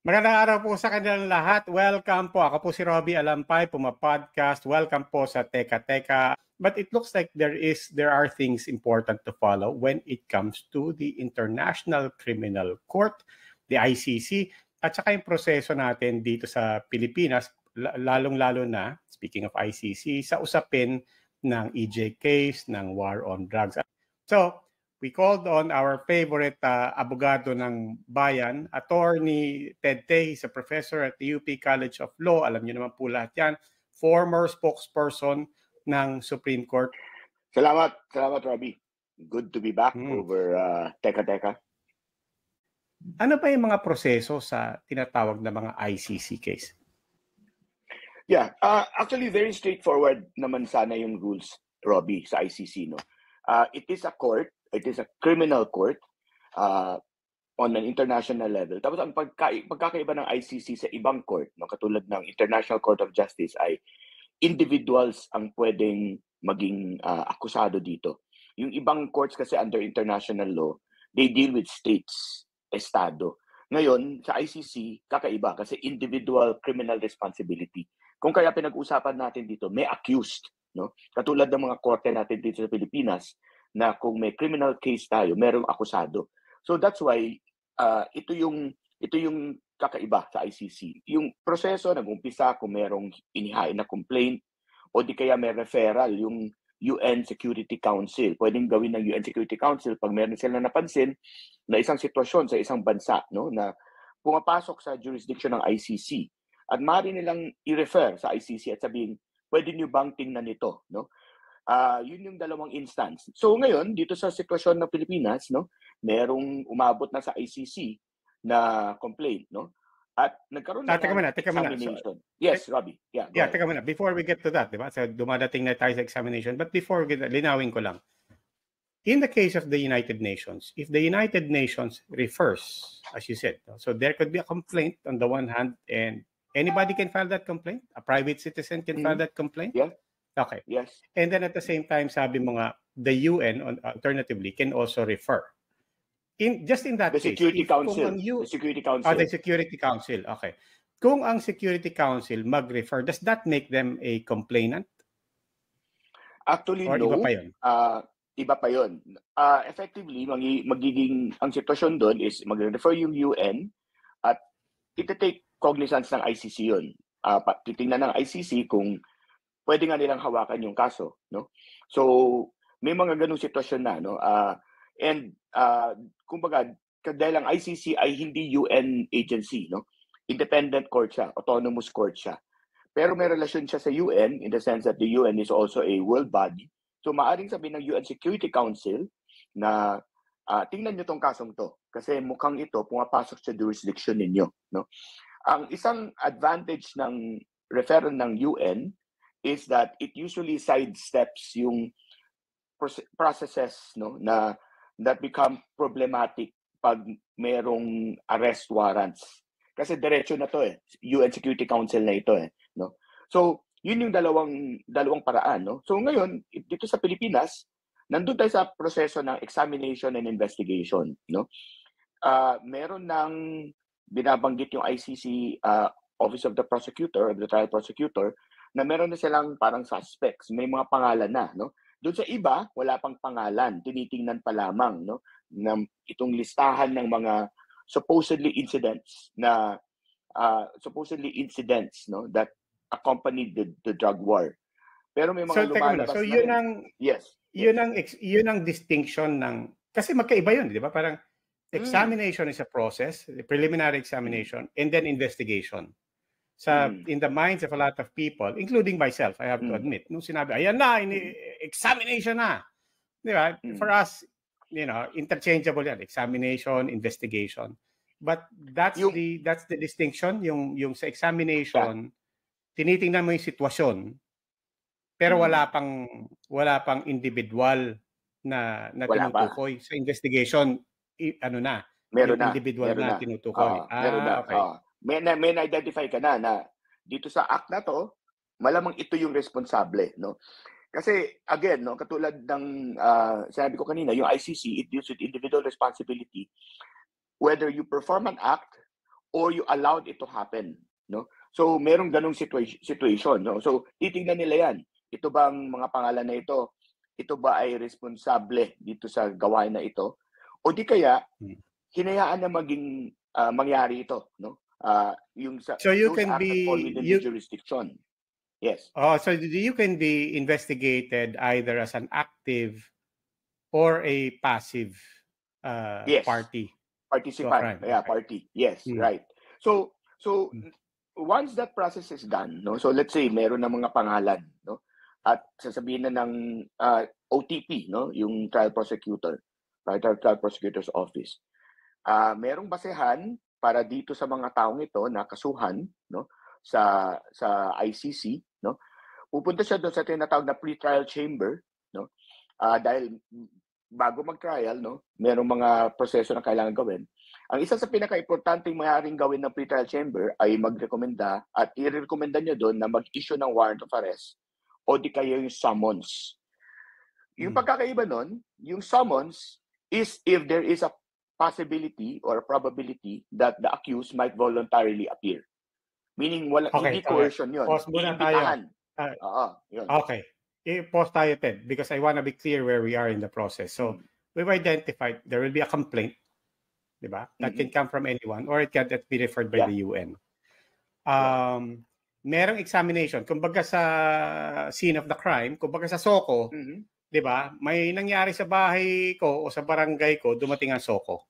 Magandang araw po sa kanilang lahat. Welcome po. Ako po si Robbie Alampay, Puma-podcast. Welcome po sa Teka Teka. But it looks like there are things important to follow when it comes to the International Criminal Court, the ICC, at saka yung proseso natin dito sa Pilipinas, lalong-lalo na, speaking of ICC, sa usapin ng EJ case, ng war on drugs. So, we called on our favorite abogado ng bayan, Attorney Ted Tay. He's a professor at the UP College of Law. Alam niyo naman po lahat yan. Former spokesperson ng Supreme Court. Salamat, Robbie. Good to be back over Teka Teka. Ano pa yung mga proseso sa tinatawag na mga ICC case? Yeah, actually very straightforward naman sana yung rules, Robbie, sa ICC. No? It is a court. It is a criminal court on an international level. Tapos ang pagkakaiba ng ICC sa ibang court, no, katulad ng International Court of Justice, ay individuals ang pwedeng maging akusado dito. Yung ibang courts kasi under international law, they deal with states, estado. Ngayon, sa ICC, kakaiba kasi individual criminal responsibility. Kung kaya pinag-usapan natin dito, may accused. No? Katulad ng mga korte natin dito sa Pilipinas, na kung may criminal case tayo, merong akusado. So that's why ito yung kakaiba sa ICC. Yung proseso nag-umpisa kung merong inihain na complaint o di kaya may referral yung UN Security Council. Pwedeng gawin ng UN Security Council pag meron sila napansin na isang sitwasyon sa isang bansa, no, na pumapasok sa jurisdiction ng ICC at maaari nilang i-refer sa ICC at sabihin, pwede niyo bang tingnan ito, no? Yun yung dalawang instance. So ngayon, dito sa sitwasyon ng Pilipinas, no, merong umabot na sa ICC na complaint, no? At nagkaroon na Teka muna. examination. Yes, Robbie. Yeah, teka muna. Before we get to that, di ba? So, dumadating na tayo sa examination. But before, linawin ko lang. In the case of the United Nations, if the United Nations refers, as you said, so there could be a complaint on the one hand, and anybody can file that complaint? A private citizen can file that complaint? Yeah. Okay. Yes. And then at the same time, sabi mo nga, the UN alternatively can also refer. Just in that the case, Security Council. The Security Council. Okay. Kung ang Security Council mag-refer, does that make them a complainant? Actually, or no. Iba pa yun? Iba pa yun. Effectively, magiging, ang sitwasyon doon is mag-refer yung UN at iti-take cognizance ng ICC yun. Titingnan ng ICC kung pwede nga nilang hawakan yung kaso, no? So, may mga ganung sitwasyon na, no? Kumbaga, dahil ang ICC ay hindi UN agency, no? Independent court siya, autonomous court siya. Pero may relasyon siya sa UN in the sense that the UN is also a world body. So, maaaring sabihin ng UN Security Council na tingnan niyo tong kasong to kasi mukhang ito pumapasok sa jurisdiction ninyo, no? Ang isang advantage ng referral ng UN is that it usually sidesteps yung processes, no, na that become problematic pag merong arrest warrants. Kasi diretso na to UN Security Council na ito no. So, yun yung dalawang paraan, no. So ngayon, dito sa Pilipinas, nandun tayo sa proseso ng examination and investigation, no. Meron ng binabanggit yung ICC Office of the Prosecutor, of the Trial Prosecutor, na meron na silang parang suspects, may mga pangalan na, no? Doon sa iba, wala pang pangalan, tinitingnan pa lamang, no? Ng itong listahan ng mga supposedly incidents, no, that accompanied the drug war. Pero may mga lumalabas so yun ang yes. Yun ang distinction ng kasi magkaiba yun, di ba? Parang examination is a process, the preliminary examination, and then investigation. In the minds of a lot of people, including myself, I have to admit, nung sinabi, ayan na, examination na. Di ba? For us, interchangeable yan, examination, investigation. But that's the distinction, yung sa examination, tinitingnan mo yung sitwasyon, pero wala pang individual na tinutukoy. Sa investigation, meron individual na tinutukoy. Meron na. Okay. May na-identify ka na dito sa act na to, malamang ito yung responsable, no? Kasi again, no, katulad ng sinabi ko kanina, yung ICC, it deals with individual responsibility. Whether you perform an act or you allowed it to happen, no? So merong ganong situation, no? So titingnan nila yan. Ito bang mga pangalan na ito ba ay responsable dito sa gawain na ito? O di kaya hinayaan na maging mangyari ito, no? So you those can acts that fall within the jurisdiction. Yes. Oh, so you can be investigated either as an active or a passive yes. party. Participant. Yeah, okay. Party. Yes, right. So once that process is done, no? So let's say meron na mga pangalan, no? At sasabihin na ng OTP, no? Yung trial prosecutor's office. Merong basehan para dito sa mga taong ito na kasuhan, no? Sa ICC, no? Pupunta siya doon sa tinatawag na pre-trial chamber, no? Dahil bago mag-trial, no? Merong mga proseso na kailangan gawin. Ang isa sa pinaka-importanting maaaring gawin ng pre-trial chamber ay magrekomenda at i-rekomenda niyo doon na mag-issue ng warrant of arrest o di kaya yung summons. Yung pagkakaiba nun, yung summons is if there is a possibility or a probability that the accused might voluntarily appear. Meaning, hindi coercion yun. Pause muna tayo. Yun. Okay. I-pause tayo, Ted, because I want to be clear where we are in the process. So, we've identified there will be a complaint, diba? That can come from anyone or it can be referred by the UN. Merong examination. Kumbaga sa scene of the crime, kumbaga sa SOCO, diba? May nangyari sa bahay ko o sa barangay ko, dumating ang SOCO.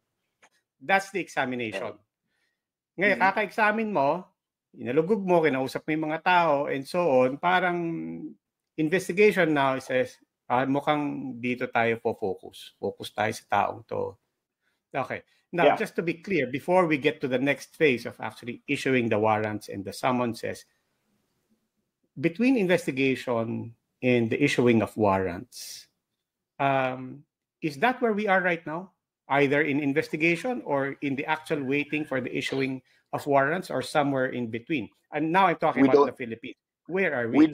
That's the examination. Ngayon, kaka-examine mo, inalugog mo, kinausap mo yung mga tao, and so on, parang investigation now says, mukhang dito tayo focus. Focus tayo sa taong to. Okay. Now, just to be clear, before we get to the next phase of actually issuing the warrants and the summonses, between investigation and the issuing of warrants, is that where we are right now? Either in investigation or in the actual waiting for the issuing of warrants or somewhere in between? And now I'm talking about the Philippines. Where are we?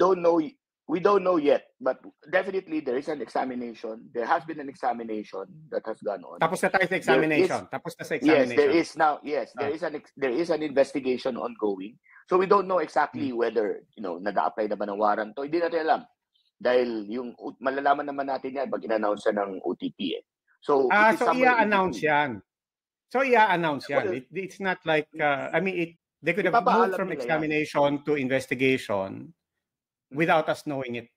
We don't know yet, but definitely there is an examination. There has been an examination that has gone on. Tapos na tayo sa examination. Tapos na sa examination. Yes, there is now. Yes, there is an investigation ongoing. So we don't know exactly whether, nag-a-apply na ba ng warrant o hindi natin alam. Dahil yung malalaman naman natin yan pag in-announce na ng OTP eh. So i-announce yan. So i-announce yan. It's not like they could have moved from examination to investigation without us knowing it.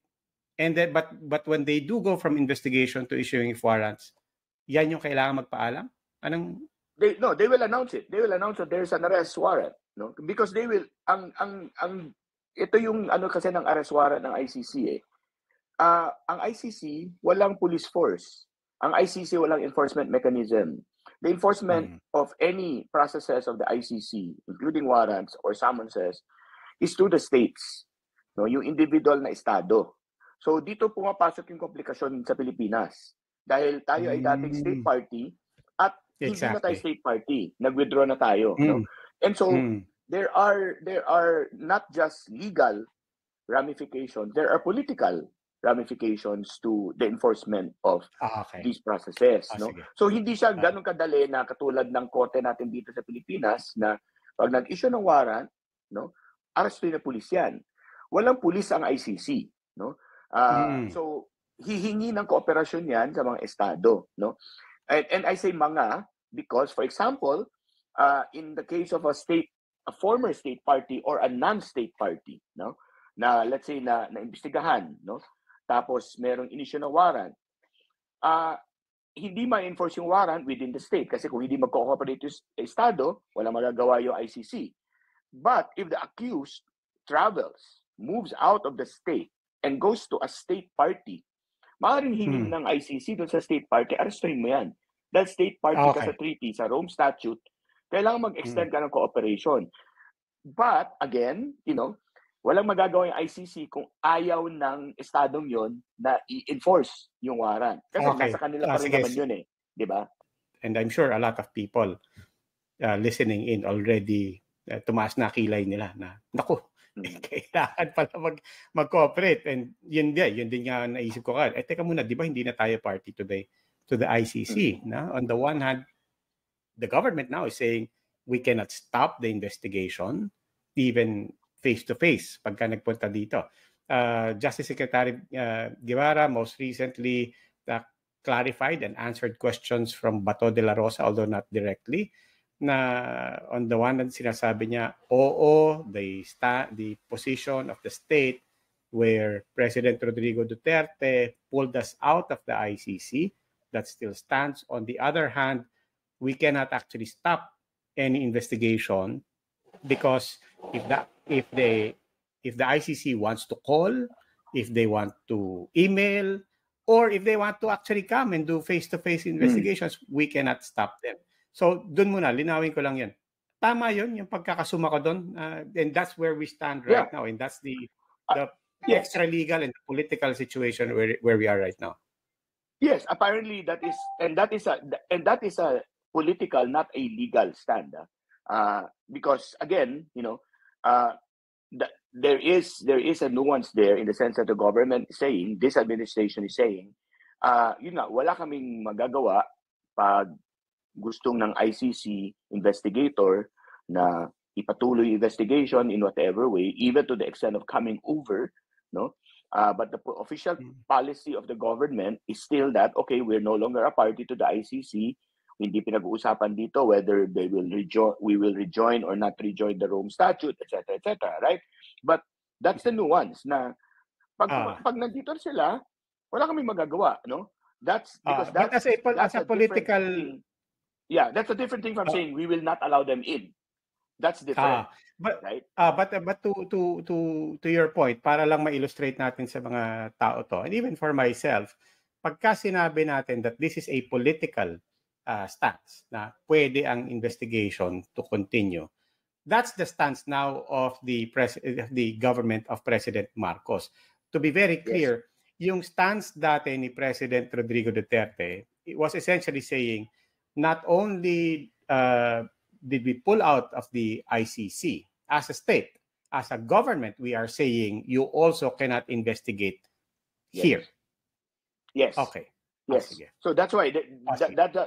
And then but when they do go from investigation to issuing warrants, yan yung kailangan magpaalam? They will announce it. They will announce that there's an arrest warrant, no? Because they will ito yung kasi ng arrest warrant ng ICC eh. Ang ICC walang police force. Ang ICC walang enforcement mechanism. The enforcement of any processes of the ICC, including warrants or summonses, is through the states. No, yung individual na estado. So dito pumapasok yung komplikasyon sa Pilipinas. Dahil tayo ay dating state party at hindi na tayo state party. Nag-withdraw na tayo. No? And so there are not just legal ramifications, there are political ramifications to the enforcement of these processes. No? So hindi siya ganun kadali na katulad ng korte natin dito sa Pilipinas na pag nag-issue ng warrant, no, arestuin na pulis yan. Walang pulis ang ICC. No? So hihingi ng kooperasyon yan sa mga estado. No? And I say mga because, for example, in the case of a former state party or a non-state party, no, na let's say na imbestigahan, no, tapos merong inisyu na warrant, hindi ma-enforce yung warrant within the state kasi kung hindi mag-cooperate yung estado, walang magagawa yung ICC. But if the accused travels, moves out of the state, and goes to a state party, maaaring hingin ng ICC doon sa state party, arestuhin mo yan. Dahil state party ka sa treaty, sa Rome Statute, kailangan mag-extend ka ng cooperation. But, again, walang magagawa yung ICC kung ayaw ng estadong yon na i-enforce yung warrant. Kasi nasa kanila pa rin naman yun eh. Di ba? And I'm sure a lot of people listening in already tumaas na kilay nila na, naku, kailangan pala mag-cooperate. And yun din nga naisip ko ka. Teka muna, di ba hindi na tayo party to the ICC? Na? On the one hand, the government now is saying, we cannot stop the investigation even face-to-face pagka nagpunta dito. Justice Secretary Guevara most recently clarified and answered questions from Bato de la Rosa, although not directly, na on the one hand sinasabi niya, oo, the position of the state where President Rodrigo Duterte pulled us out of the ICC, that still stands. On the other hand, we cannot actually stop any investigation because if the ICC wants to call, if they want to email, or if they want to actually come and do face-to-face investigations, we cannot stop them. So dun muna, linawin ko lang yan. Tama yun, yung pagkakasuma ko dun. And that's where we stand right now. And that's the extra legal and political situation where we are right now. Yes, apparently that is a political, not a legal stand. Because again, there is a nuance there in the sense that the government is saying, this administration is saying, yun nga, wala kaming magagawa pag gustong ng ICC investigator na ipatuloy investigation in whatever way, even to the extent of coming over, no? But the official policy of the government is still that, okay, we're no longer a party to the ICC. Hindi pinag-uusapan dito whether we will rejoin or not rejoin the Rome Statute, etc., right? But that's the nuance na pag nandito sila, wala kaming magagawa, no? That's because that's a political thing. Yeah, that's a different thing from saying we will not allow them in. That's different. Right? But to your point, para lang ma-illustrate natin sa mga tao to, and even for myself, pagka sinabi natin that this is a political stance na pwede ang investigation to continue, that's the stance now of the government of President Marcos. To be very clear, yung stance dati ni President Rodrigo Duterte, it was essentially saying, not only did we pull out of the ICC as a state, as a government, we are saying you also cannot investigate here. Yes. Okay. Yes. So that's why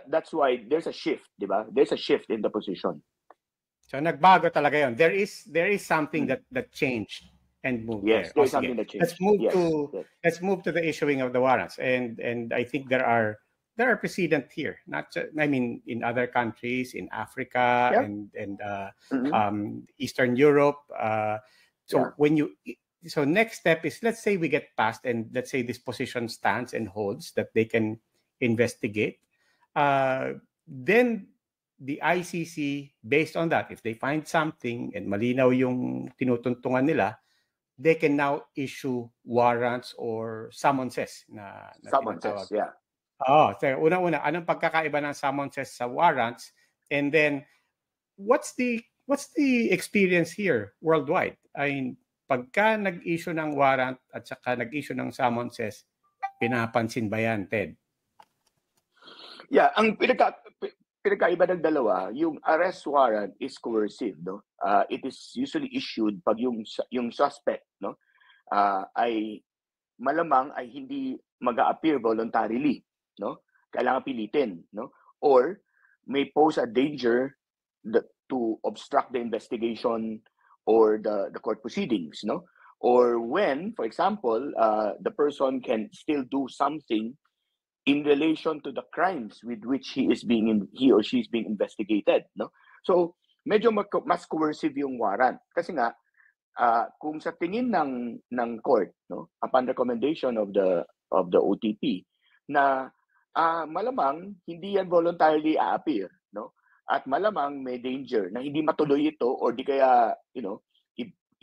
that's why there's a shift, diba? There's a shift in the position. So nagbago talaga yon. There is something that changed and moved there. There's something that changed. Let's move to the issuing of the warrants, and I think there are precedent here. In other countries in Africa and Eastern Europe. So next step is, let's say we get past, and let's say this position stands and holds that they can investigate. Then the ICC, based on that, if they find something and malinaw yung tinutuntungan nila, they can now issue warrants or summonses na summonses, so unang-una, anong pagkakaiba ng summonses sa warrants? And then what's the experience here worldwide? I mean, pagka nag-issue ng warrant at saka nag-issue ng summonses, pinapansin ba yan, Ted? Yeah, ang pinagkaiba ng dalawa, yung arrest warrant is coercive, no? It is usually issued pag yung suspect, no, ay malamang ay hindi mag-a-appear voluntarily, no? Kailangan pilitin, no? Or may pose a danger to obstruct the investigation or the court proceedings, no? Or when, for example, the person can still do something in relation to the crimes with which he or she is being investigated, no? So medyo mas coercive yung warrant kasi nga kung sa tingin ng court, no, upon recommendation of the OTP na malamang hindi yan voluntarily appear, no? At malamang may danger na hindi matuloy ito or di kaya,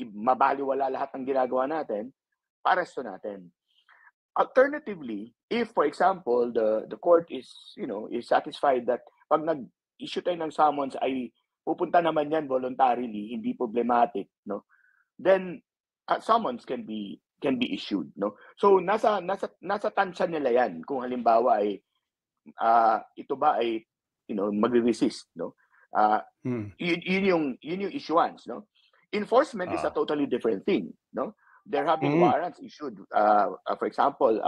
mabaliwala lahat ng ginagawa natin, paresto natin. Alternatively, if for example the court is satisfied that pag nag-issue tayo ng summons ay pupunta naman yan voluntarily, hindi problematic, no? Then summons can be issued, no? So nasa tansya nila yan kung halimbawa ay ito ba ay magre-resist, no? Yun yung issuance, no? Enforcement is a totally different thing, no? There have been warrants issued. For example,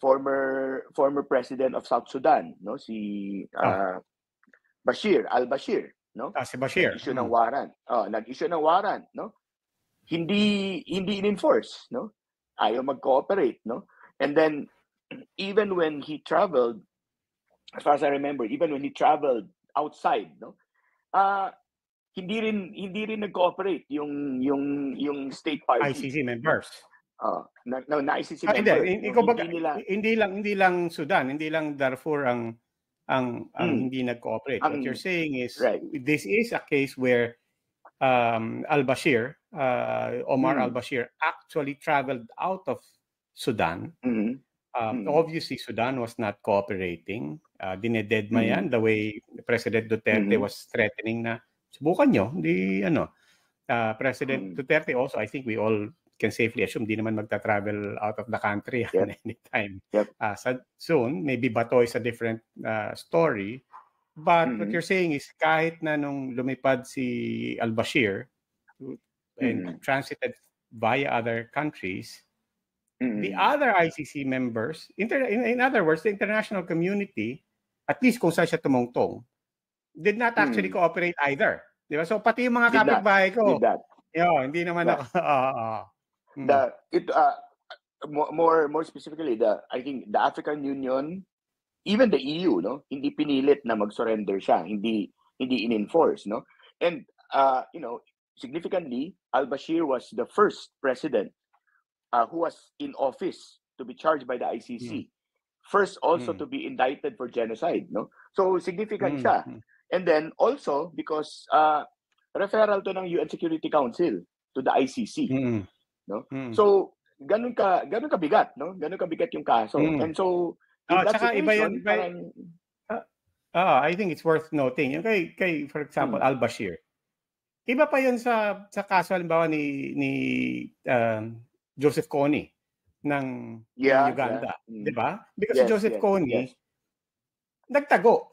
former president of South Sudan, no, si Bashir al-Bashir, no? Si Bashir. Nag-issue ng warrant. Nag-issue ng warrant, no? Hindi in-enforce, no? Ayaw mag-cooperate, no? And then even when he traveled, as far as I remember, even when he traveled outside, no? Hindi rin nag-cooperate yung state party. ICC members. Na ICC members. Hindi lang Sudan, hindi lang Darfur ang hindi nag-cooperate. What you're saying is right. This is a case where al-Bashir, Omar al-Bashir, actually traveled out of Sudan. Obviously, Sudan was not cooperating. Dinededma yan the way President Duterte was threatening na subukan nyo. President Duterte also, I think we all can safely assume, di naman magta-travel out of the country anytime. Soon, maybe Bato is a different story. But what you're saying is kahit na nung lumipad si al-Bashir and transited via other countries, the other ICC members, in other words, the international community, at least kung saan siya tumungtong, did not actually cooperate either. Di ba? So pati yung mga kapitbahay ko, hindi naman ako. More specifically, I think the African Union, even the EU, no, hindi pinilit na mag-surrender siya, hindi in-enforce, no. And significantly, al-Bashir was the first president who was in office to be charged by the ICC. First also to be indicted for genocide, no. So significant siya. And then also because referral to ng UN Security Council to the ICC, no. So ganun kabigat, no? Ganun kabigat yung kaso. And so in that situation, I think it's worth noting. Yung kay for example, al-Bashir. Iba pa yun sa kaso halimbawa ni Joseph Kony ng Uganda, 'di ba? Because Joseph Kony nagtago.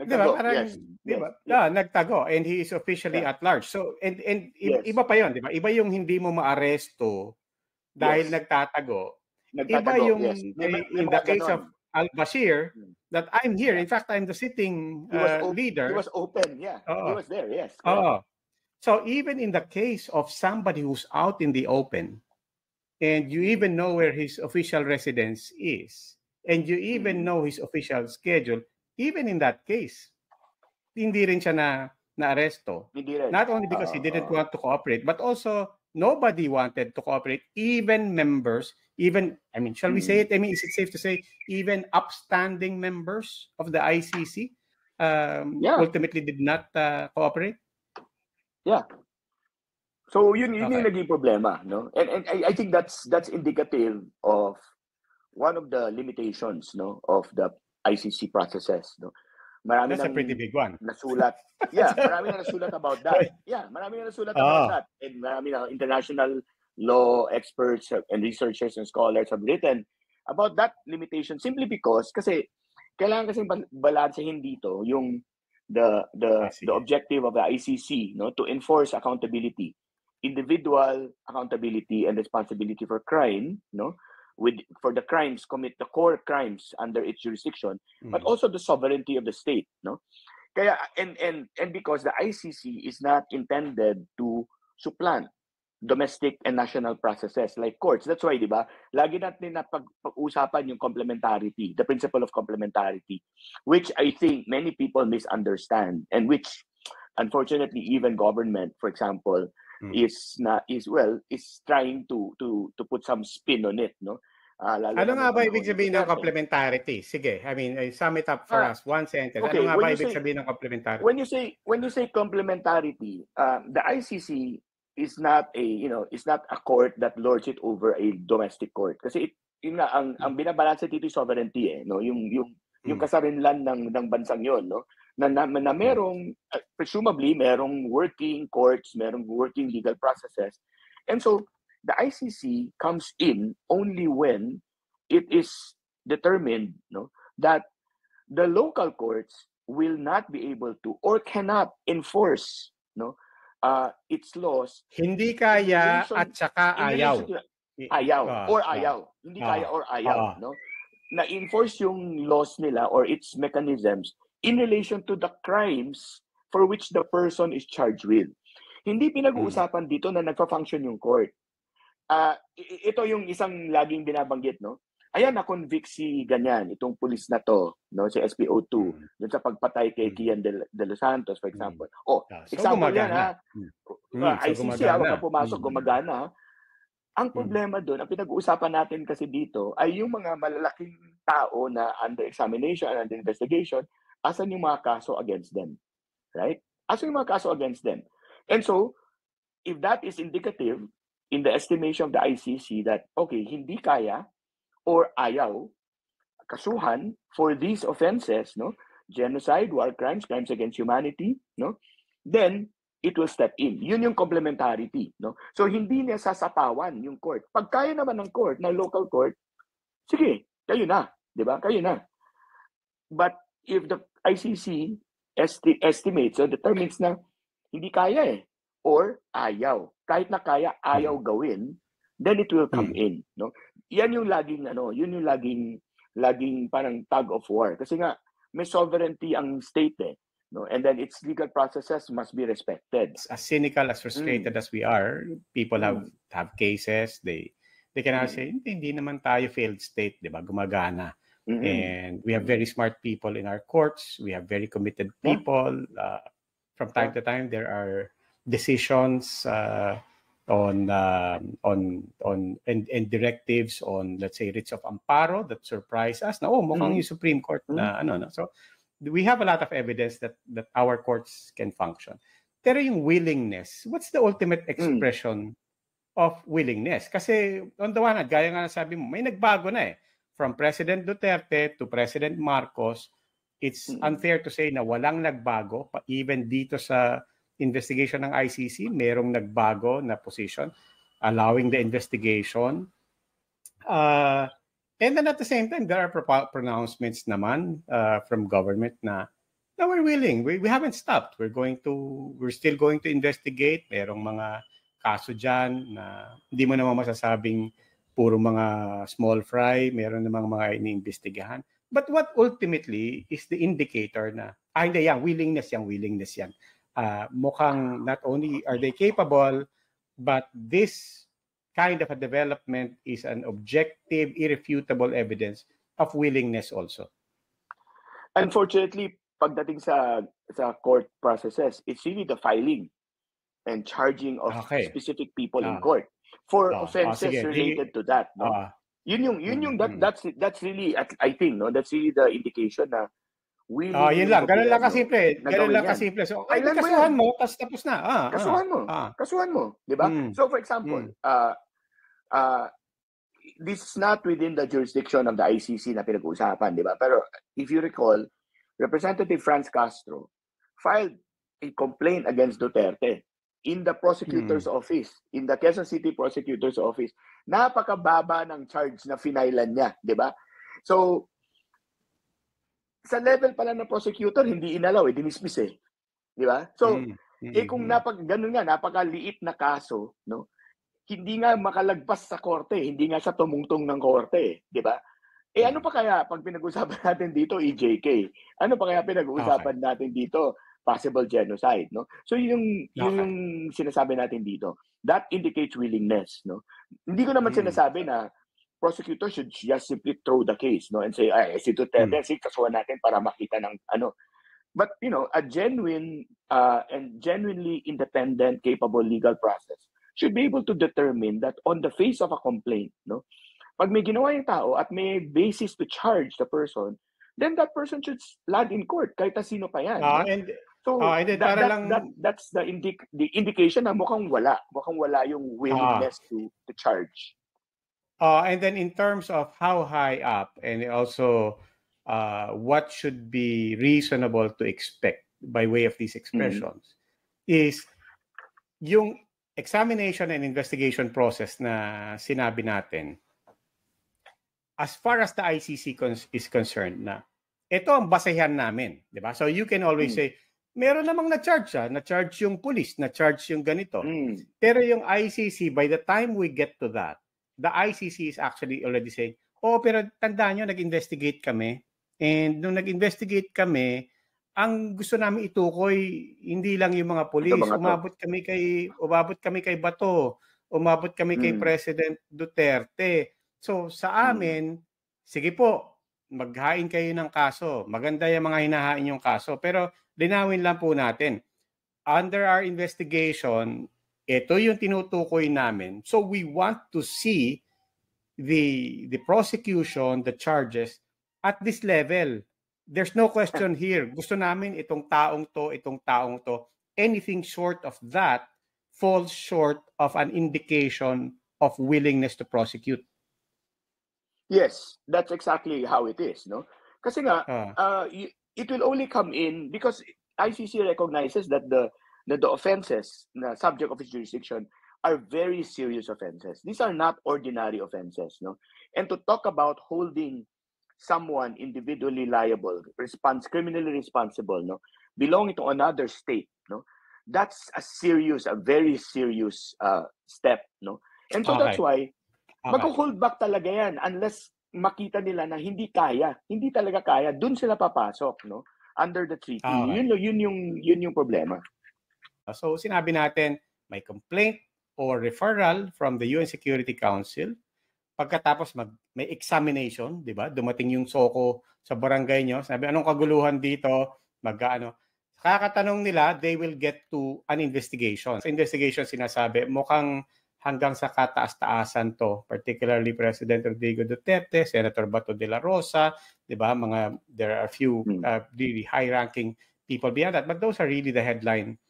Diba? Nagtago and he is officially at large. So and iba pa 'yon, 'di ba? Iba yung hindi mo maaresto dahil nagtatago. Iba yung in the case of al-Bashir that I'm here. In fact, I'm the sitting leader. He was open, He was there, yes. So even in the case of somebody who's out in the open and you even know where his official residence is and you even know his official schedule, even in that case, hindi rin siya na-aresto. Not only because he didn't want to cooperate, but also nobody wanted to cooperate. Even members, shall we say it? Is it safe to say even upstanding members of the ICC ultimately did not cooperate? Yeah. So yun yung naging problema, no? And I think that's indicative of one of the limitations, no, of the ICC processes, no. That's a pretty big one. Nasulat. Marami na nasulat about that. Marami na nasulat about that. And marami na international law experts and researchers and scholars have written about that limitation simply because kasi kailangan kasi balansehin dito yung the objective of the ICC, no, to enforce accountability, individual accountability and responsibility for crime, no, for the crimes the core crimes under its jurisdiction, but also the sovereignty of the state, no. Kaya and because the ICC is not intended to supplant domestic and national processes like courts. That's why, di ba, lagi natin napag-usapan yung complementarity, the principle of complementarity, which I think many people misunderstand and which, unfortunately, even government, for example, is trying to put some spin on it, no? Ano nga ba ibig sabihin ng complementarity? Sige, sum it up for us. One sentence. Okay, ano nga ba ibig sabihin ng complementarity? When you say complementarity, the ICC is not a court that lords it over a domestic court. Kasi ang binabalanse dito yung sovereignty, no? Yung kasarinlan ng bansang yon, no? Na merong presumably merong working courts, merong working legal processes. And so the ICC comes in only when it is determined, no, that the local courts will not be able to or cannot enforce, no, its laws. Hindi kaya at saka ayaw. Hindi kaya or ayaw, no, na enforce yung laws nila or its mechanisms in relation to the crimes for which the person is charged with. Hindi pinag-uusapan dito na nagfa-function yung court. Ito yung isang laging binabanggit, no? Ayan, na-convict si ganyan, itong pulis na to, no, si SPO2, dun sa pagpatay kay Kian de los Santos, for example. Example yan, ha? ICC, wag ka pumasok, gumagana, ha? Ang problema doon, ang pinag-uusapan natin kasi dito ay yung mga malalaking tao na under examination, under investigation, asan yung mga kaso against them? Right? Asan yung mga kaso against them? And so, if that is indicative in the estimation of the ICC that, okay, hindi kaya or ayaw kasuhan for these offenses, no, genocide, war crimes, crimes against humanity, no, then it will step in. Yun yung complementarity, no? So hindi niya sasapawan yung court. Pag kaya naman ng court, ng local court, sige, kayo na, 'di ba? Kayo na. But if the ICC estimates or determines na hindi kaya or ayaw, kahit na kaya, ayaw gawin, then it will come in, no? Yan yung laging yun yung laging parang tug of war kasi nga may sovereignty ang state no, and then its legal processes must be respected. As cynical, as frustrated as we are, people have cases, they cannot say hindi naman tayo failed state, 'di ba? Gumagana. And we have very smart people in our courts, we have very committed people. From time to time there are decisions on directives on, let's say, writs of amparo that surprise us na mukhang yung Supreme Court na so we have a lot of evidence that our courts can function. Pero yung willingness, what's the ultimate expression of willingness? Kasi on the one hand, gaya nga sabi mo, may nagbago na from President Duterte to President Marcos. It's unfair to say na walang nagbago even dito sa investigation ng ICC, merong nagbago na position, allowing the investigation. And then at the same time, there are pronouncements naman from government na we're willing. We haven't stopped. We're still going to investigate. Merong mga kaso dyan na hindi mo naman masasabing puro mga small fry. Meron namang mga iniimbestigahan. But what ultimately is the indicator na, hindi yan, willingness yan. Mukhang not only are they capable, but this kind of a development is an objective, irrefutable evidence of willingness also. Unfortunately, pagdating sa court processes, it's really the filing and charging of specific people in court for offenses related to that. No? That's really, I think, no, that's really the indication na yun lang. Ganun lang kasimple. So, kasuhan mo, tapos na. Kasuhan mo. Diba? So, for example, this is not within the jurisdiction of the ICC na pinag-uusapan, diba? Pero, if you recall, Representative Franz Castro filed a complaint against Duterte in the prosecutor's office, in the Quezon City prosecutor's office. Napakababa ng charge na finailan niya, diba? So, sa level pala ng prosecutor, hindi inalaw, dinismiss Di ba? So, kung ganun nga, napakaliit na kaso, no? Hindi nga makalagpas sa korte, hindi nga sa tumungtong ng korte, di ba? Ano pa kaya pag pinag-usapan natin dito, EJK? Ano pa kaya pinag-uusapan natin dito? Possible genocide, no? So, yung sinasabi natin dito. That indicates willingness, no? Hindi ko naman sinasabi na prosecutor should just simply throw the case, no, and say, si Duterte, kasuhan natin para makita ng ano. But, a genuine and genuinely independent, capable legal process should be able to determine that on the face of a complaint, no, pag may ginawa yung tao at may basis to charge the person, then that person should land in court, kahit na sino pa yan. That's the indication na mukhang wala yung willingness to charge. And then in terms of how high up and also what should be reasonable to expect by way of these expressions is yung examination and investigation process na sinabi natin, as far as the ICC is concerned, na ito ang basehan namin, di ba? So you can always say, meron namang na-charge na-charge yung police, na-charge yung ganito. Pero yung ICC, by the time we get to that, the ICC is actually already saying, pero tandaan nyo, nag-investigate kami. And nung nag-investigate kami, ang gusto namin itukoy hindi lang yung mga pulis. mga to. Umabot kami kay Bato, umabot kami kay President Duterte. So sa amin, sige po, maghain kayo ng kaso. Maganda yung mga hinahain yung kaso. Pero linawin lang po natin. Under our investigation, ito yung tinutukoy namin. So we want to see the prosecution, the charges at this level. There's no question here. Gusto namin itong taong to. Anything short of that falls short of an indication of willingness to prosecute. Yes, that's exactly how it is, no? Kasi nga, it will only come in because ICC recognizes that the offenses na subject of its jurisdiction are very serious offenses. These are not ordinary offenses, no? And to talk about holding someone individually liable, criminally responsible, no, belonging to another state, no, that's a very serious step, no. And so that's why mag-hold back talaga yan unless makita nila na hindi talaga kaya, dun sila papasok, no, under the treaty. Yun yung problema. So sinabi natin may complaint or referral from the UN Security Council. Pagkatapos may examination, 'di ba? Dumating yung SOCO sa barangay nyo, sabi anong kaguluhan dito? Kakatanong nila, they will get to an investigation. Sa investigation sinasabi, mukhang hanggang sa kataas-taasan to, particularly President Rodrigo Duterte, Senator Bato de la Rosa, 'di ba? There are a few really high-ranking people beyond that, but those are really the headline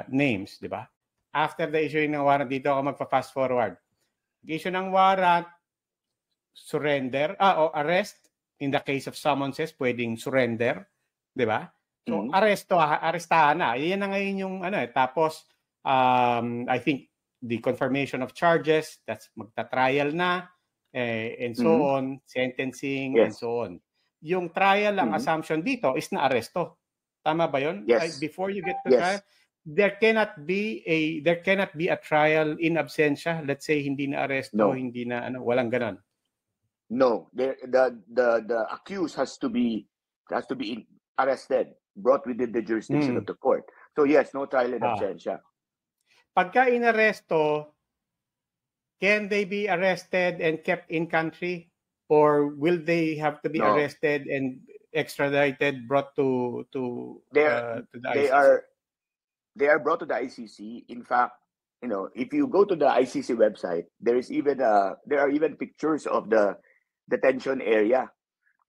names, 'di ba? After the issuing ng warrant, dito ako magpa-fast forward. Issue ng warrant, surrender, o arrest. In the case of summonses, pwedeng surrender, 'di ba? So arestahan na. Yan na ngayon yung tapos I think the confirmation of charges, that's magta-trial na and so on, sentencing and so on. Yung trial ang assumption dito is na aresto. Tama ba 'yon? Yes. Before you get to trial, there cannot be a trial in absentia. Let's say hindi na aresto, hindi na walang ganon. No, the accused has to be arrested, brought within the jurisdiction of the court. So yes, no trial in absentia. Pagka inaresto, can they be arrested and kept in country, or will they have to be arrested and extradited, brought to the ICC? They are brought to the ICC. In fact, if you go to the ICC website, there are even pictures of the detention area.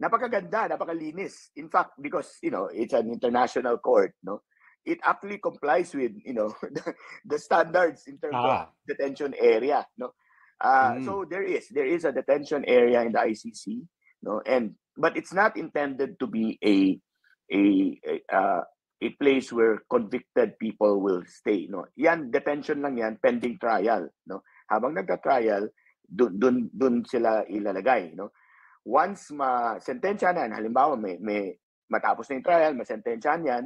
Napakaganda, napakalinis. In fact, because it's an international court, no, it actually complies with the standards in terms of detention area, no. So there is a detention area in the ICC, no, but it's not intended to be a place where convicted people will stay, no. Yan, detention lang yan, pending trial, no. Habang nagka-trial, dun sila ilalagay, no. Once ma-sentensyahan yan, halimbawa may matapos na yung trial, ma-sentensyahan yan,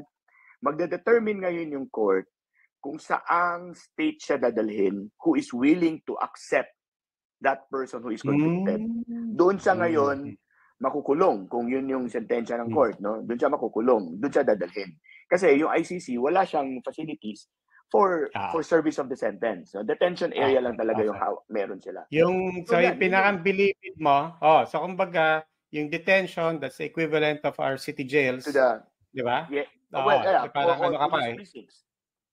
magde-determine ngayon yung court kung saang state siya dadalhin, who is willing to accept that person who is convicted. Doon siya ngayon makukulong kung yun yung sentensya ng court, no? Doon siya makukulong, doon siya dadalhin. Kasi yung ICC, wala siyang facilities for service of the sentence. So, detention area lang talaga yung meron sila. Yung pinakang-bilibid mo, so kumbaga, yung detention, that's the equivalent of our city jails. Di ba? Yeah. Parang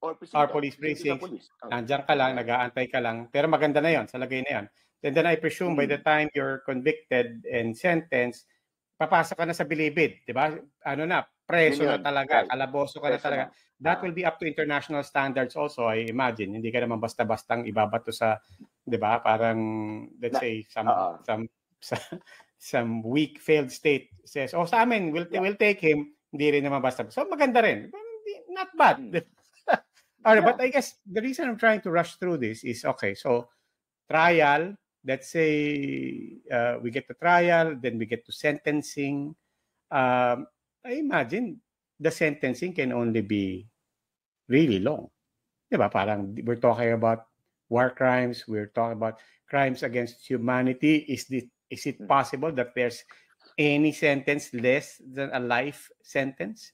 or police precincts. Nandiyan ka lang, nag-aantay ka lang. Pero maganda na yon, sa lagay na yon. And then I presume by the time you're convicted and sentenced, papasok ka na sa bilibid, di ba? Preso na talaga, kalaboso ka na talaga. That will be up to international standards also, I imagine. Hindi ka naman basta-bastang ibabato sa, di ba? Parang, let's say, some weak, failed state says, sa amin, we'll take him. Hindi rin naman basta. So maganda rin. Not bad. Alright, but I guess the reason I'm trying to rush through this is, okay, so trial, let's say we get to trial, then we get to sentencing. I imagine the sentencing can only be really long. Diba? Parang we're talking about war crimes, we're talking about crimes against humanity. Is it possible that there's any sentence less than a life sentence?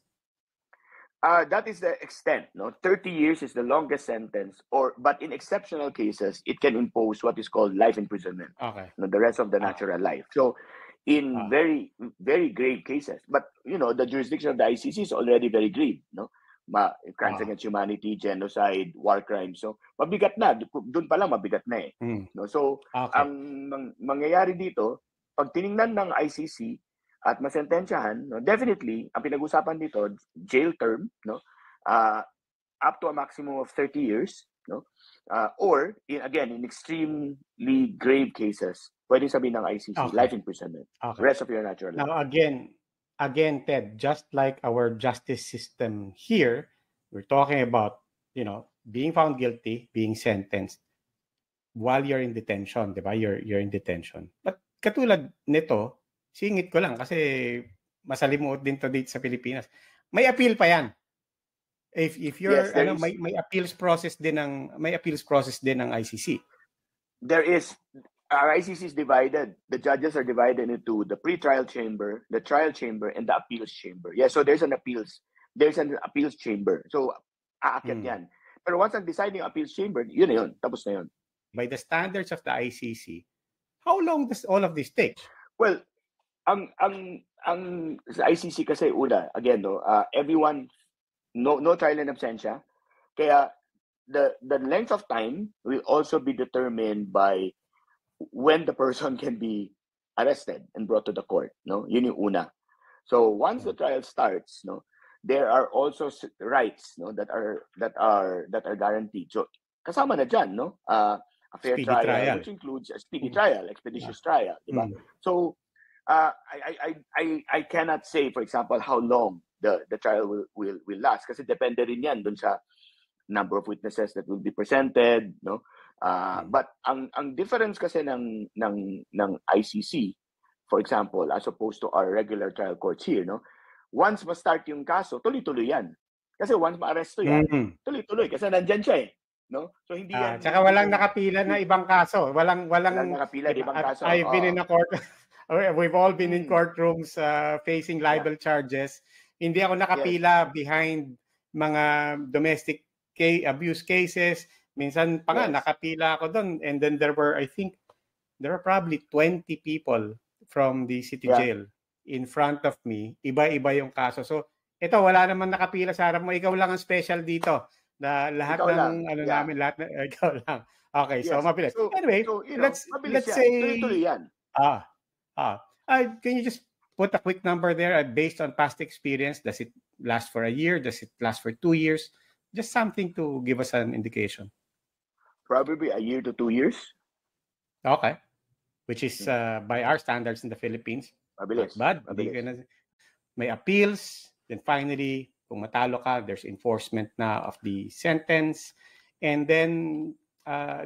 That is the extent. No, 30 years is the longest sentence, but in exceptional cases, it can impose what is called life imprisonment. Okay. No, the rest of the natural life. So, in very very grave cases, but the jurisdiction of the ICC is already very grave. No, crimes against humanity, genocide, war crimes. So, mabigat na. Doon pa lang mabigat na eh. No, so ang mangyayari dito, pag tiningnan ng ICC at masentensyahan, no, definitely ang pinag-usapan dito jail term, no, up to a maximum of 30 years, no, or in extremely grave cases, pwedeng sabihin ng ICC life imprisonment, rest of your natural life. Now again, Ted, just like our justice system here, we're talking about being found guilty, being sentenced while you're in detention, di ba? You're in detention. But katulad nito, singit ko lang kasi masalimuot din to dito sa Pilipinas. May appeal pa yan. If you're may appeals process din ng ICC. There is. Our ICC is divided. The judges are divided into the pre-trial chamber, the trial chamber, and the appeals chamber. Yeah, so there's an appeals chamber. So aakyat yan. Pero once ang deciding appeals chamber, yun, tapos na yun. By the standards of the ICC, how long does all of this take? Well, ang sa ICC kasi again everyone no trial in absentia, kaya the length of time will also be determined by when the person can be arrested and brought to the court, no, yun yung una. So once the trial starts, no, there are also rights, no, that are guaranteed. So kasama na dyan, no, a fair trial, which includes a speedy trial, expeditious trial, diba? So I cannot say, for example, how long the trial will last kasi depende rin yan dun sa number of witnesses that will be presented, no? But ang difference kasi ng ICC, for example, as opposed to our regular trial courts here, no? Once ma-start yung kaso, tuloy-tuloy yan. Kasi once ma-arresto yan, tuloy-tuloy kasi nandyan siya eh. No? So hindi yan. Tsaka walang nakapila na ibang kaso. Walang nakapila na ibang kaso. I've been in a court. We've all been in courtrooms facing libel charges. Hindi ako nakapila behind mga domestic abuse cases. Minsan pa nga nakapila ako doon, and then there were probably 20 people from the city jail in front of me. Iba-iba yung kaso. So ito, wala naman nakapila sa harap mo. Ikaw lang ang special dito. Na lahat ng namin, ikaw lang. Okay, so mabilis. So, anyway, let's say yan. Can you just put a quick number there based on past experience? Does it last for a year? Does it last for 2 years? Just something to give us an indication. Probably a year to 2 years. Okay. Which is by our standards in the Philippines. Mabilis. But may appeals. Then finally, kung matalo ka, there's enforcement na of the sentence. And then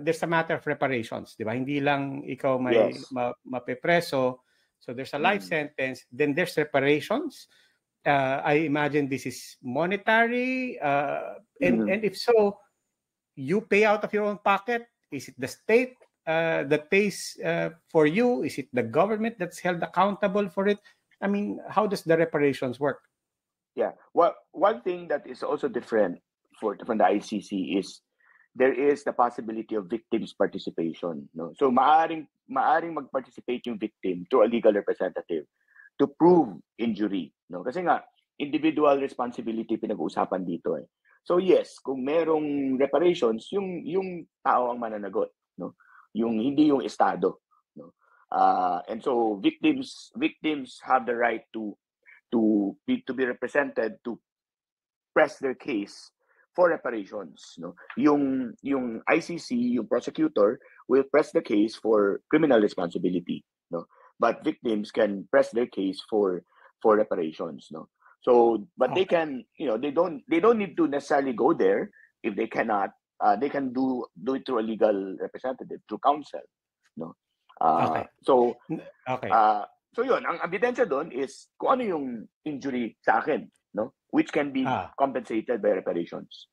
there's a matter of reparations. Di ba? Hindi lang ikaw may mapepreso. So there's a life sentence. Then there's reparations. I imagine this is monetary. And if so, you pay out of your own pocket? Is it the state that pays for you? Is it the government that's held accountable for it? I mean, how does the reparations work? Yeah. Well, one thing that is also different from the ICC is there is the possibility of victims' participation. No? So maaring mag-participate yung victim to a legal representative to prove injury. No? Kasi nga, individual responsibility pinag-uusapan dito eh. So yes, kung merong reparations, yung tao ang mananagot. No? Hindi yung estado. No? And so victims have the right to be represented, to press their case for reparations. No? Yung ICC, yung prosecutor, will press the case for criminal responsibility. No? But victims can press their case for reparations. No? So, but they can, they don't need to necessarily go there if they cannot. They can do it through a legal representative, through counsel. No? So, so yun, ang ebidensya doon is kung ano yung injury sa akin, no? Which can be compensated by reparations.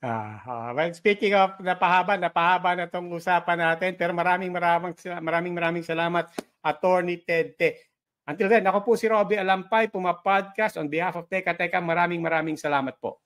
Well, speaking of napahaba na tong usapan natin, pero maraming salamat, Attorney Ted Te. Until then, ako po si Robbie Alampay, Puma Podcast. On behalf of Teka Teka, maraming salamat po.